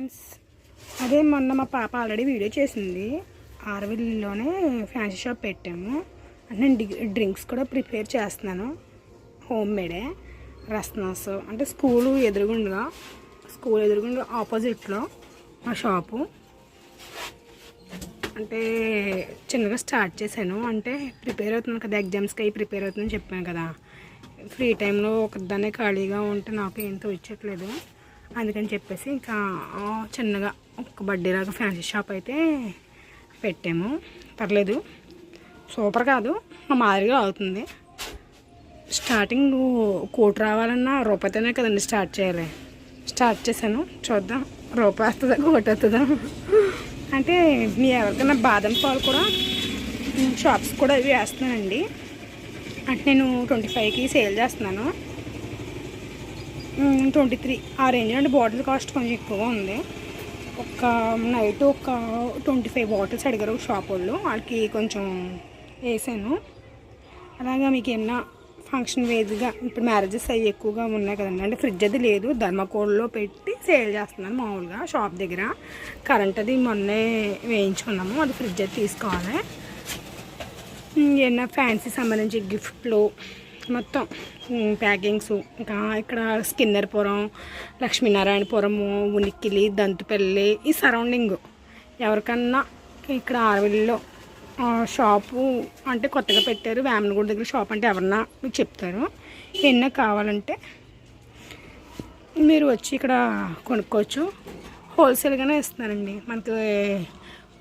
Friends, అదే మొన్న మా పాప ఆల్రెడీ వీడియో చేసింది. ఆర్విల్లోనే ఫ్యాన్సీ షాప్ పెట్టాము. అంటే నేను డ్రింక్స్ కూడా ప్రిపేర్ చేస్తున్నాను. Home made Rasnas. అంటే స్కూల్ ఎదురుగుండగా ఆపోజిట్లో మా షాపు. అంటే చిన్నగా స్టార్ట్ చేశాను. అంటే ప్రిపేర్ అవుతున్నాను కదా, ఎగ్జామ్స్కి అవి ప్రిపేర్ అవుతుందని చెప్పాను కదా. ఫ్రీ టైంలో ఒకదాన్నే ఖాళీగా ఉంటే నాకు ఏంతో వచ్చట్లేదు. అందుకని చెప్పేసి ఇంకా చిన్నగా ఒక బర్త్డేలాగా ఫ్యాన్సీ షాప్ అయితే పెట్టాము. పర్లేదు, సూపర్ కాదు, మా మాదిరిగా అవుతుంది. స్టార్టింగ్ కోటి రావాలన్నా రూపాయితోనే కదండి స్టార్ట్ చేయాలి. స్టార్ట్ చేశాను, చూద్దాం రూపాయి వస్తుందా కోటి వస్తుందా. అంటే మీ ఎవరికైనా బాదం పాలు కూడా షాప్స్ కూడా ఇవి వేస్తున్నానండి. అంటే నేను 25కి సేల్ చేస్తున్నాను. 23 ఆ రేంజ్ అంటే బాటిల్ కాస్ట్ కొంచెం ఎక్కువగా ఉంది. ఒక నైట్ ఒక 25 బాటిల్స్ అడిగారు షాప్ వాళ్ళు. వాళ్ళకి కొంచెం వేసాను. అలాగా మీకు ఏమన్నా ఫంక్షన్ వేదిగా ఇప్పుడు మ్యారేజెస్ అవి ఎక్కువగా ఉన్నాయి కదండి. అంటే ఫ్రిడ్జ్ అది లేదు, ధర్మకోల్లో పెట్టి సేల్ చేస్తున్నాను మామూలుగా షాప్ దగ్గర. కరెంట్ అది మొన్నే వేయించుకున్నాము, అది ఫ్రిడ్జ్ అది తీసుకోవాలి. ఏమన్నా ఫ్యాన్సీ సంబంధించి గిఫ్ట్లు మొత్తం ప్యాకింగ్స్. ఇంకా ఇక్కడ స్కిన్నర్పురం, లక్ష్మీనారాయణపురము, ఉనికిలి, దంతుపల్లి ఈ సరౌండింగ్ ఎవరికన్నా ఇక్కడ ఆర్విల్లో షాపు అంటే కొత్తగా పెట్టారు వేమనగూడ దగ్గర షాప్ అంటే ఎవరన్నా మీకు చెప్తారు. ఏమన్నా కావాలంటే మీరు వచ్చి ఇక్కడ కొనుక్కోవచ్చు. హోల్సేల్గానే ఇస్తున్నారండి. మనకు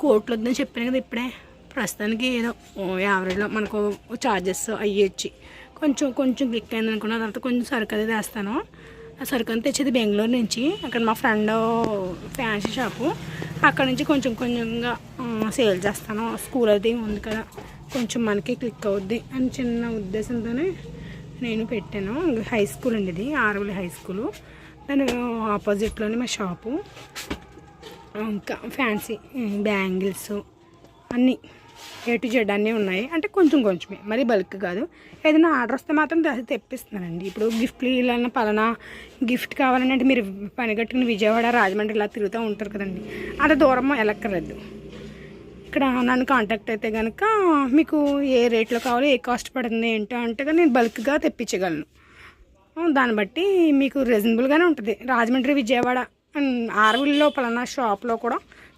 కోట్లు వద్దని చెప్పాను కదా ఇప్పుడే. ప్రస్తుతానికి ఏదో యావరేజ్లో మనకు ఛార్జెస్ అయ్యి వచ్చి కొంచెం క్లిక్ అయింది అనుకున్న తర్వాత కొంచెం సరుకు అది వేస్తాను. ఆ సరుకు అంతా తెచ్చేది బెంగళూరు నుంచి. అక్కడ మా ఫ్రెండ్ ఫ్యాన్సీ షాపు, అక్కడ నుంచి కొంచెంగా సేల్ చేస్తాను. స్కూల్ అది ఉంది కదా, కొంచెం మనకి క్లిక్ అవుద్ది అని చిన్న ఉద్దేశంతోనే నేను పెట్టాను. హై స్కూల్ అండి ఇది, ఆర్విల్ హై స్కూలు. దాని ఆపోజిట్లోనే మా షాపు. ఇంకా ఫ్యాన్సీ బ్యాంగిల్స్ అన్నీ A to Z అన్నీ ఉన్నాయి. అంటే కొంచెమే, మరి బల్క్ కాదు. ఏదైనా ఆర్డర్ వస్తే మాత్రం తెప్పిస్తున్నానండి. ఇప్పుడు గిఫ్ట్లు ఇలా పలానా గిఫ్ట్ కావాలని అంటే మీరు పని కట్టుకుని విజయవాడ, రాజమండ్రి ఇలా తిరుగుతూ ఉంటారు కదండి. అంత దూరం వెళ్ళక్కర్లేదు. ఇక్కడ నన్ను కాంటాక్ట్ అయితే కనుక మీకు ఏ రేట్లో కావాలో, ఏ కాస్ట్ పడుతుంది ఏంటో అంటే కానీ నేను బల్క్గా తెప్పించగలను. దాన్ని బట్టి మీకు రీజనబుల్గానే ఉంటుంది. రాజమండ్రి, విజయవాడ, ఆర్విల్లో పలానా షాప్లో కూడా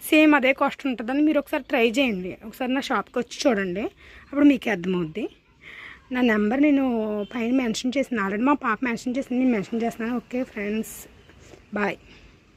సేమ్ అదే కాస్ట్ ఉంటుందని మీరు ఒకసారి ట్రై చేయండి. ఒకసారి నా షాప్కి వచ్చి చూడండి, అప్పుడు మీకే అర్థమవుద్ది. నా నెంబర్ నేను పైన మెన్షన్ చేసిన, ఆల్రెడీ మా పాప మెన్షన్ చేసింది, నేను మెన్షన్ చేస్తున్నాను. Okay friends, bye.